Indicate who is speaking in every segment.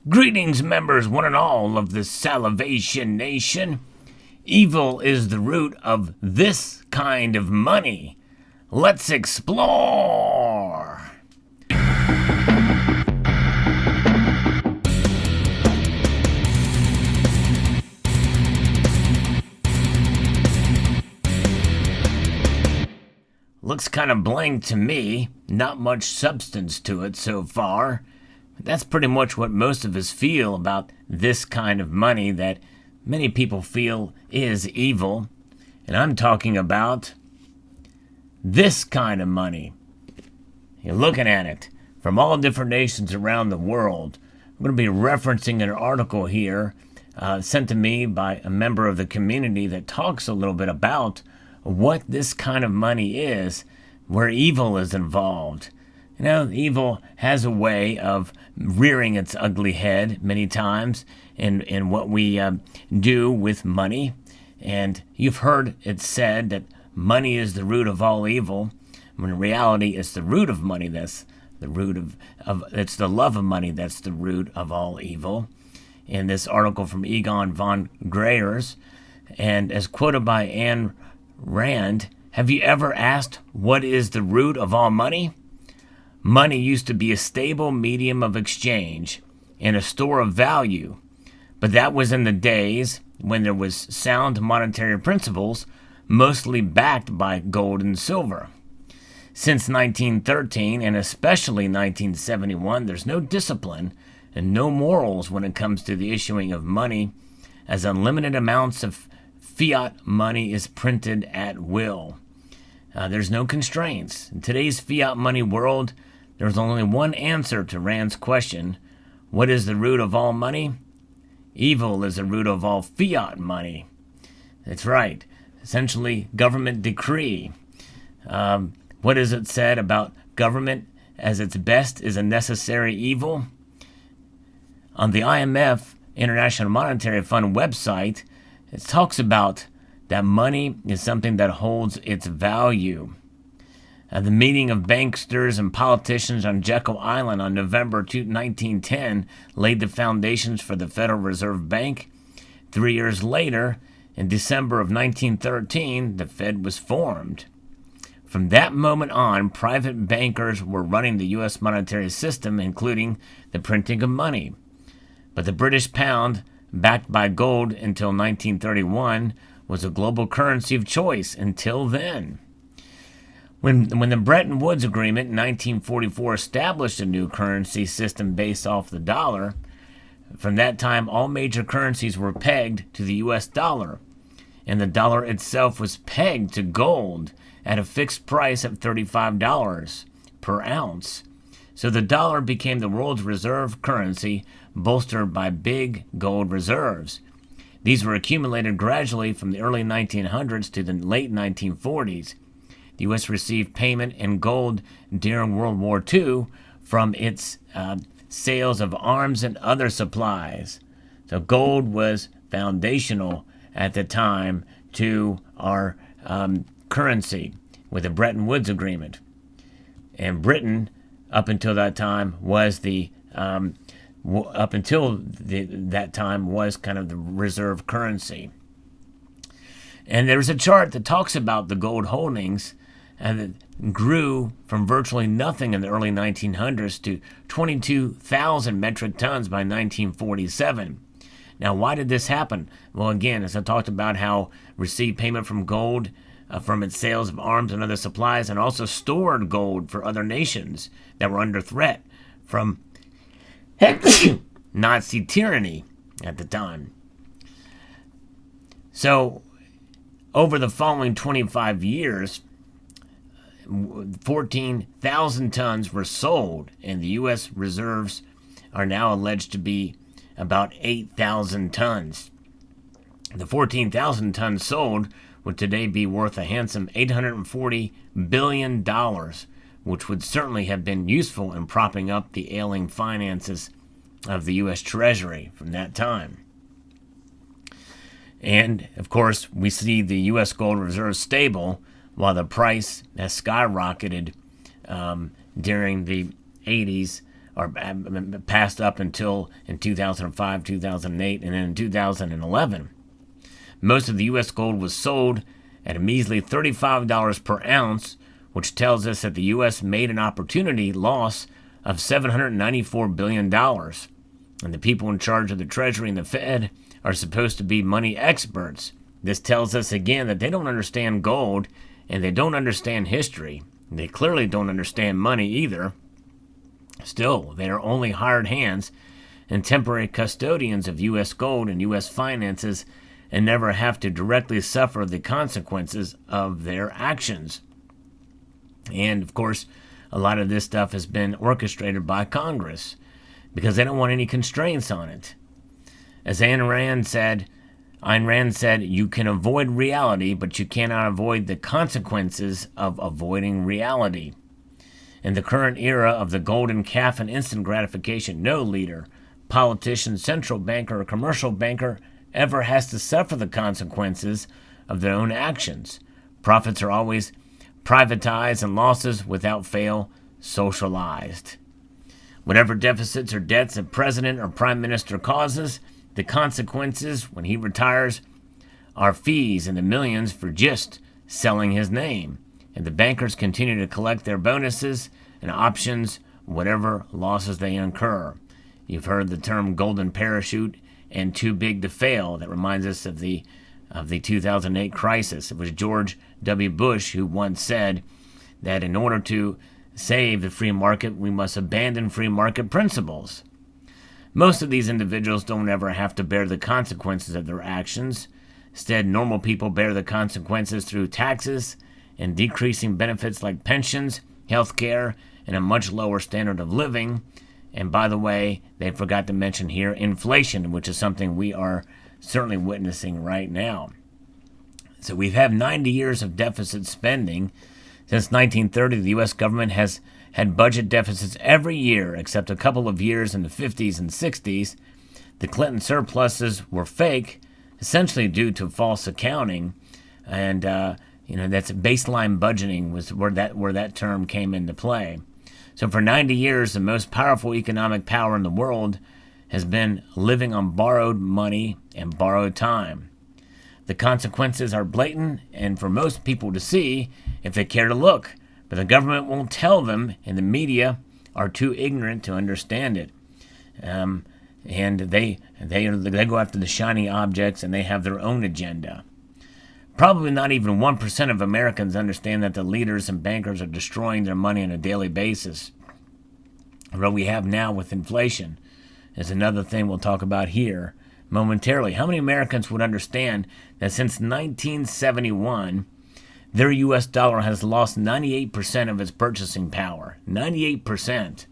Speaker 1: Greetings, members, one and all of the Salivation Nation. Evil is the root of this kind of money. Let's explore. Looks kind of blank to me. Not much substance to it so far. That's pretty much what most of us feel about this kind of money that many people feel is evil. And I'm talking about this kind of money. You're looking at it from all different nations around the world. I'm going to be referencing an article here sent to me by a member of the community that talks a little bit about what this kind of money is, where evil is involved. You know, evil has a way of rearing its ugly head many times in what we do with money. And you've heard it said that money is the root of all evil, when in reality it's the root of money that's the root of it's the love of money that's the root of all evil. In this article from Egon von Greyers, and as quoted by Ayn Rand, have you ever asked what is the root of all money? Money used to be a stable medium of exchange and a store of value, but that was in the days when there was sound monetary principles, mostly backed by gold and silver. Since 1913, and especially 1971, there's no discipline and no morals when it comes to the issuing of money, as unlimited amounts of fiat money is printed at will. There's no constraints. In today's fiat money world, there's only one answer to Rand's question: what is the root of all money? Evil is the root of all fiat money. That's right. Essentially, government decree. What is it said about government as its best is a necessary evil? On the IMF, International Monetary Fund website, it talks about that money is something that holds its value. The meeting of banksters and politicians on Jekyll Island on November 1910 laid the foundations for the Federal Reserve Bank. 3 years later, in December of 1913, the Fed was formed. From that moment on, private bankers were running the U.S. monetary system, including the printing of money. But the British pound, backed by gold until 1931, was a global currency of choice until then. When the Bretton Woods Agreement in 1944 established a new currency system based off the dollar, from that time all major currencies were pegged to the U.S. dollar, and the dollar itself was pegged to gold at a fixed price of $35 per ounce. So the dollar became the world's reserve currency, bolstered by big gold reserves. These were accumulated gradually from the early 1900s to the late 1940s. The U.S. received payment in gold during World War II from its sales of arms and other supplies. So gold was foundational at the time to our currency with the Bretton Woods Agreement. And Britain, up until that time, was that time was kind of the reserve currency. And there's a chart that talks about the gold holdings, and it grew from virtually nothing in the early 1900s to 22,000 metric tons by 1947. Now, why did this happen? Well, again, as I talked about how received payment from gold from its sales of arms and other supplies, and also stored gold for other nations that were under threat from Nazi tyranny at the time. So, over the following 25 years, 14,000 tons were sold, and the U.S. reserves are now alleged to be about 8,000 tons. The 14,000 tons sold would today be worth a handsome $840 billion, which would certainly have been useful in propping up the ailing finances of the U.S. Treasury from that time. And, of course, we see the U.S. gold reserves stable while the price has skyrocketed during the 80s or passed up until in 2005, 2008, and then in 2011. Most of the U.S. gold was sold at a measly $35 per ounce, which tells us that the U.S. made an opportunity loss of $794 billion. And the people in charge of the Treasury and the Fed are supposed to be money experts. This tells us again that they don't understand gold and they don't understand history. They clearly don't understand money either. Still, they are only hired hands and temporary custodians of U.S. gold and U.S. finances and never have to directly suffer the consequences of their actions. And, of course, a lot of this stuff has been orchestrated by Congress because they don't want any constraints on it. As Ayn Rand said, you can avoid reality, but you cannot avoid the consequences of avoiding reality. In the current era of the golden calf and instant gratification, no leader, politician, central banker, or commercial banker ever has to suffer the consequences of their own actions. Profits are always privatized and losses, without fail, socialized. Whatever deficits or debts a president or prime minister causes, the consequences when he retires are fees in the millions for just selling his name. And the bankers continue to collect their bonuses and options, whatever losses they incur. You've heard the term golden parachute and too big to fail. That reminds us of the 2008 crisis. It was George W. Bush who once said that in order to save the free market, we must abandon free market principles. Most of these individuals don't ever have to bear the consequences of their actions. Instead, normal people bear the consequences through taxes and decreasing benefits like pensions, health care, and a much lower standard of living. And by the way, they forgot to mention here inflation, which is something we are certainly witnessing right now. So we've had 90 years of deficit spending. Since 1930, the U.S. government has had budget deficits every year except a couple of years in the 50s and 60s. The Clinton surpluses were fake, essentially due to false accounting. And, that's baseline budgeting was where that term came into play. So for 90 years, the most powerful economic power in the world has been living on borrowed money and borrowed time. The consequences are blatant and for most people to see if they care to look, but the government won't tell them and the media are too ignorant to understand it. And they go after the shiny objects and they have their own agenda. Probably not even 1% of Americans understand that the leaders and bankers are destroying their money on a daily basis. What we have now with inflation is another thing we'll talk about here momentarily. How many Americans would understand that since 1971, their U.S. dollar has lost 98% of its purchasing power? 98%.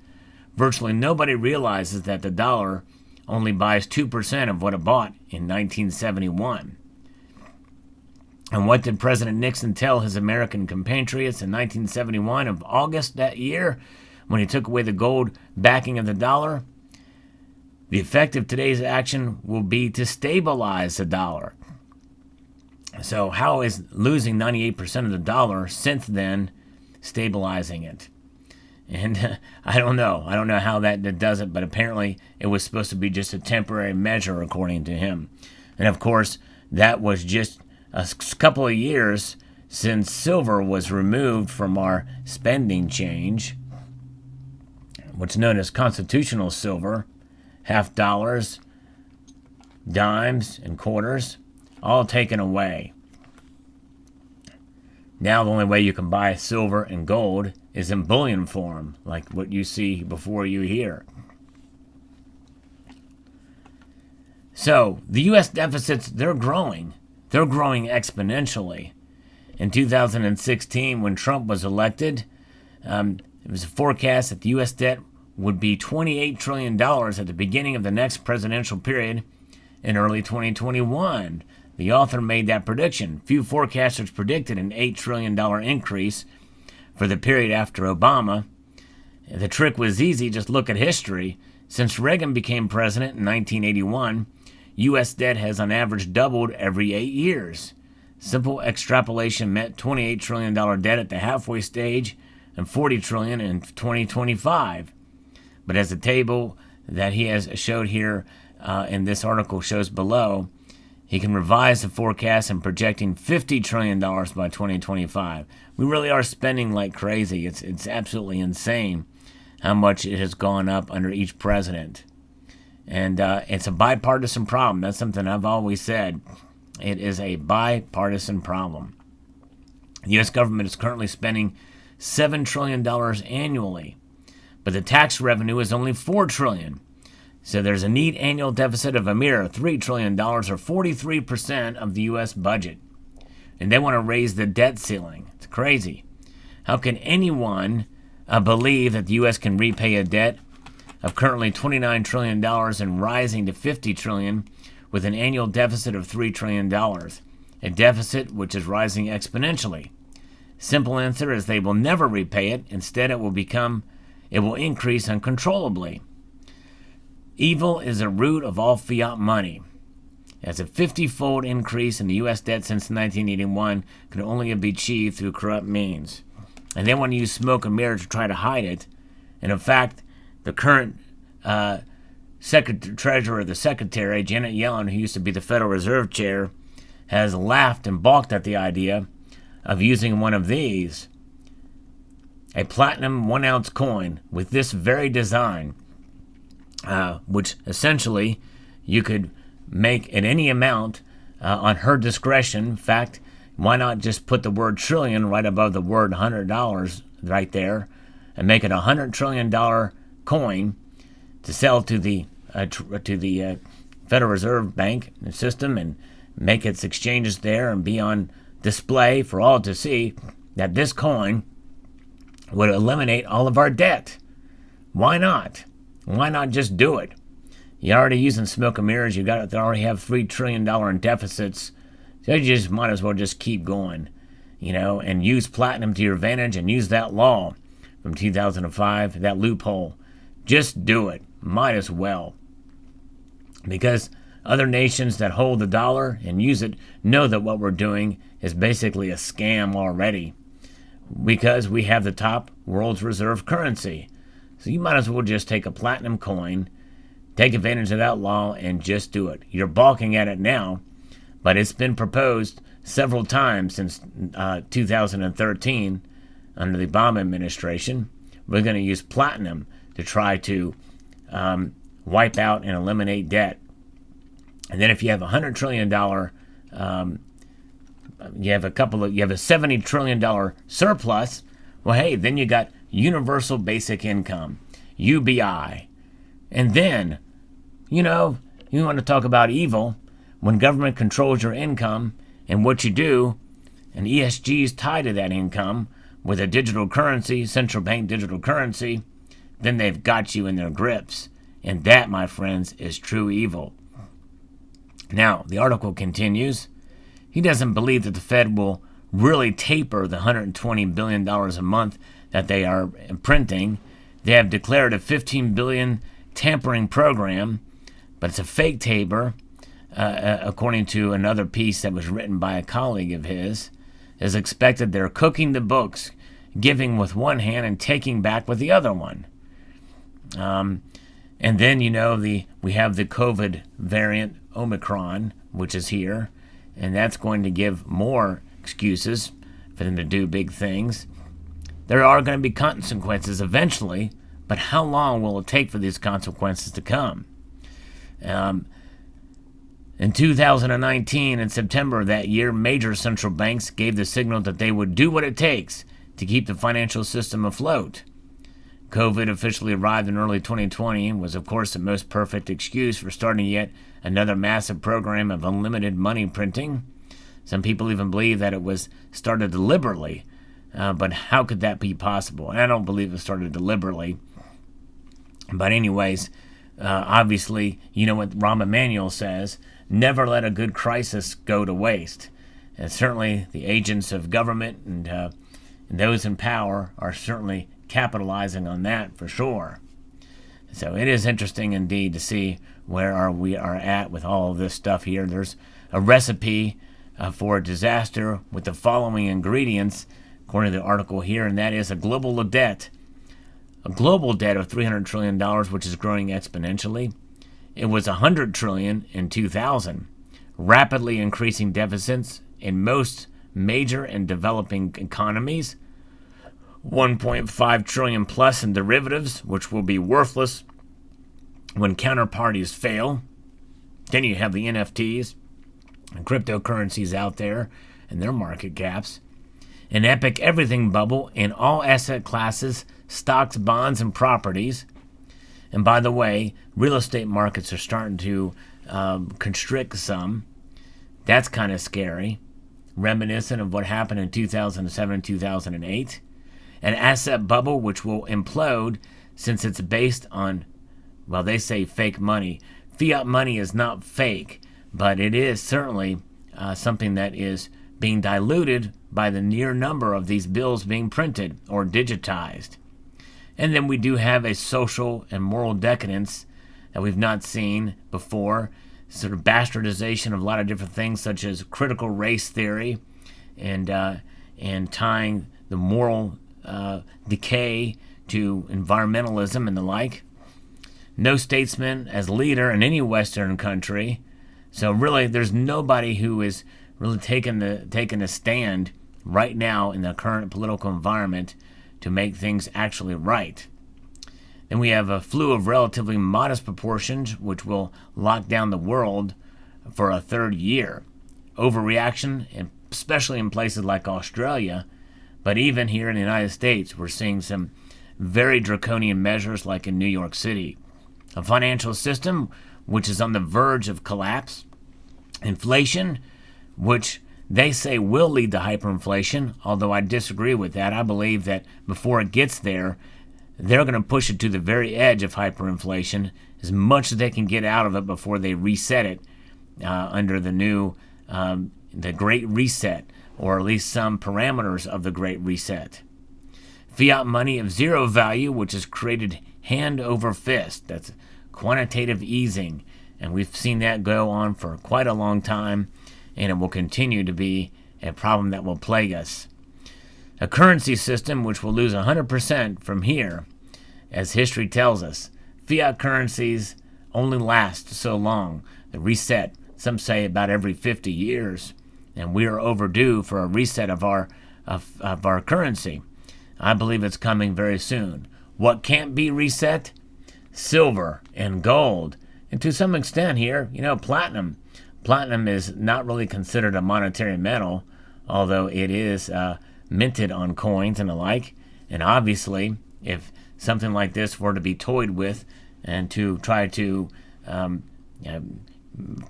Speaker 1: Virtually nobody realizes that the dollar only buys 2% of what it bought in 1971. And what did President Nixon tell his American compatriots in 1971 of August that year when he took away the gold backing of the dollar? The effect of today's action will be to stabilize the dollar. So how is losing 98% of the dollar since then stabilizing it? And I don't know. I don't know how that does it, but apparently it was supposed to be just a temporary measure according to him. And of course, that was just a couple of years since silver was removed from our spending change, what's known as constitutional silver, half dollars, dimes, and quarters, all taken away. Now the only way you can buy silver and gold is in bullion form, like what you see before you here. So the U.S. deficits, they're growing. They're growing exponentially. In 2016, when Trump was elected, it was a forecast that the U.S. debt would be $28 trillion at the beginning of the next presidential period in early 2021. The author made that prediction. Few forecasters predicted an $8 trillion increase for the period after Obama. The trick was easy. Just look at history. Since Reagan became president in 1981, U.S. debt has on average doubled every 8 years. Simple extrapolation meant $28 trillion debt at the halfway stage and $40 trillion in 2025. But as the table that he has showed here in this article shows below, he can revise the forecast and projecting $50 trillion by 2025. We really are spending like crazy. It's absolutely insane how much it has gone up under each president. And it's a bipartisan problem. That's something I've always said. It is a bipartisan problem. The U.S. government is currently spending $7 trillion annually, but the tax revenue is only $4 trillion. So there's a neat annual deficit of a mere $3 trillion, or 43% of the U.S. budget. And they want to raise the debt ceiling. It's crazy. How can anyone believe that the U.S. can repay a debt of currently $29 trillion and rising to $50 trillion with an annual deficit of $3 trillion? A deficit which is rising exponentially. Simple answer is they will never repay it. Instead, it will increase uncontrollably. Evil is the root of all fiat money. As a 50-fold increase in the U.S. debt since 1981 could only be achieved through corrupt means. And they want to use smoke and mirrors to try to hide it. And in fact, the current Treasurer of the Secretary, Janet Yellen, who used to be the Federal Reserve Chair, has laughed and balked at the idea of using one of these, a platinum 1-ounce coin with this very design, which essentially you could make at any amount on her discretion. In fact, why not just put the word trillion right above the word $100 right there and make it a $100 trillion coin to sell to the Federal Reserve Bank system and make its exchanges there and be on display for all to see that this coin would eliminate all of our debt. Why not? Why not just do it? You're already using smoke and mirrors. They already have $3 trillion in deficits. So you just might as well just keep going, and use platinum to your advantage and use that law from 2005, that loophole. Just do it. Might as well. Because other nations that hold the dollar and use it know that what we're doing is basically a scam already. Because we have the top world's reserve currency. So you might as well just take a platinum coin, take advantage of that law, and just do it. You're balking at it now, but it's been proposed several times since 2013 under the Obama administration. We're going to use platinum to try to wipe out and eliminate debt. And then if you have $100 trillion, you have a $70 trillion surplus, well, hey, then you got universal basic income, UBI. And then, you want to talk about evil. When government controls your income and what you do, and ESG is tied to that income with a digital currency, central bank digital currency, then they've got you in their grips. And that, my friends, is true evil. Now, the article continues. He doesn't believe that the Fed will really taper the $120 billion a month that they are printing. They have declared a $15 billion tampering program, but it's a fake taper, according to another piece that was written by a colleague of his. As expected, they're cooking the books, giving with one hand and taking back with the other one. And then, we have the COVID variant, Omicron, which is here, and that's going to give more excuses for them to do big things. There are going to be consequences eventually, but how long will it take for these consequences to come? In 2019, in September of that year, major central banks gave the signal that they would do what it takes to keep the financial system afloat. COVID officially arrived in early 2020 and was, of course, the most perfect excuse for starting yet another massive program of unlimited money printing. Some people even believe that it was started deliberately, but how could that be possible? And I don't believe it started deliberately. But anyways, obviously, you know what Rahm Emanuel says, never let a good crisis go to waste. And certainly the agents of government and those in power are certainly capitalizing on that for sure. So it is interesting indeed to see where we are at with all of this stuff here. There's a recipe for a disaster with the following ingredients, according to the article here, and that is a global debt a global debt of $300 trillion, which is growing exponentially. It was $100 trillion in 2000, rapidly increasing deficits in most major and developing economies, 1.5 trillion plus in derivatives, which will be worthless when counterparties fail. Then you have the NFTs and cryptocurrencies out there and their market caps. An epic everything bubble in all asset classes, stocks, bonds, and properties. And by the way, real estate markets are starting to constrict some. That's kind of scary, reminiscent of what happened in 2007 and 2008. An asset bubble which will implode since it's based on, well, they say fake money. Fiat money is not fake, but it is certainly something that is being diluted by the near number of these bills being printed or digitized. And then we do have a social and moral decadence that we've not seen before, sort of bastardization of a lot of different things such as critical race theory and tying the moral decay to environmentalism and the like. No statesman as leader in any Western country. So really there's nobody who is really taking a stand right now in the current political environment to make things actually right. Then we have a flu of relatively modest proportions which will lock down the world for a third year. Overreaction, especially in places like Australia, but even here in the United States, we're seeing some very draconian measures like in New York City. A financial system which is on the verge of collapse. Inflation, which they say will lead to hyperinflation, although I disagree with that. I believe that before it gets there, they're going to push it to the very edge of hyperinflation, as much as they can get out of it before they reset it under the new, the Great Reset, or at least some parameters of the Great Reset. Fiat money of zero value, which is created hand over fist. That's quantitative easing, and we've seen that go on for quite a long time, and it will continue to be a problem that will plague us. A currency system which will lose 100% from here, as history tells us. Fiat currencies only last so long. The reset, some say about every 50 years, and we are overdue for a reset of our currency. I believe it's coming very soon. What can't be reset? Silver and gold. And to some extent here, platinum. Platinum is not really considered a monetary metal, although it is minted on coins and the like. And obviously, if something like this were to be toyed with and to try to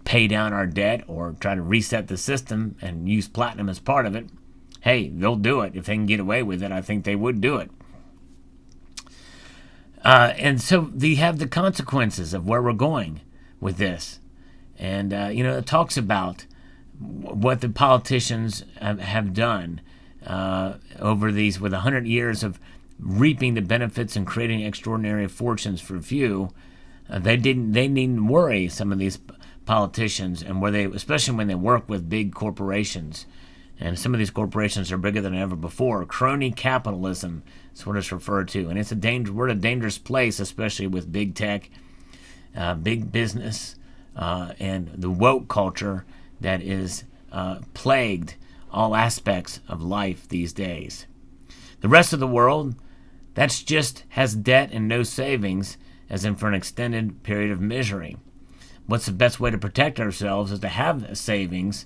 Speaker 1: pay down our debt or try to reset the system and use platinum as part of it, hey, they'll do it. If they can get away with it, I think they would do it. And so they have the consequences of where we're going with this. And, it talks about what the politicians have done over these, with 100 years of reaping the benefits and creating extraordinary fortunes for few. They needn't worry, some of these politicians, and especially when they work with big corporations. And some of these corporations are bigger than ever before. Crony capitalism is what it's referred to. And we're in a dangerous place, especially with big tech, big business, and the woke culture that is plagued all aspects of life these days. The rest of the world, that's just has debt and no savings, as in for an extended period of misery. What's the best way to protect ourselves is to have a savings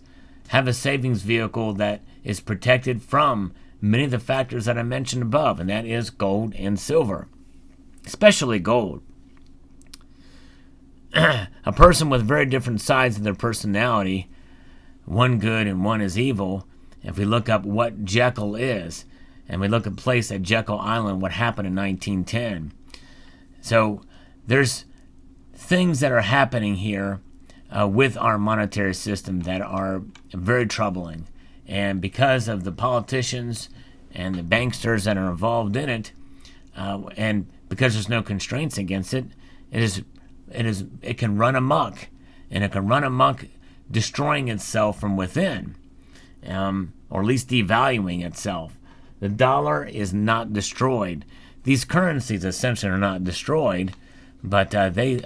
Speaker 1: vehicle that is protected from many of the factors that I mentioned above, and that is gold and silver, especially gold. A person with very different sides of their personality, one good and one is evil. If we look up what Jekyll is, and we look at a place at Jekyll Island, what happened in 1910. So there's things that are happening here with our monetary system that are very troubling. And because of the politicians and the banksters that are involved in it, and because there's no constraints against it, it can run amok, and it can run amok, destroying itself from within, or at least devaluing itself. The dollar is not destroyed. these currencies essentially are not destroyed, but they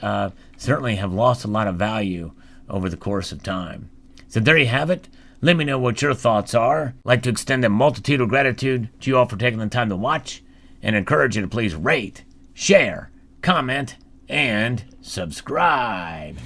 Speaker 1: certainly have lost a lot of value over the course of time. So there you have it. Let me know what your thoughts are. I'd like to extend a multitude of gratitude to you all for taking the time to watch, and encourage you to please rate, share, comment, and subscribe.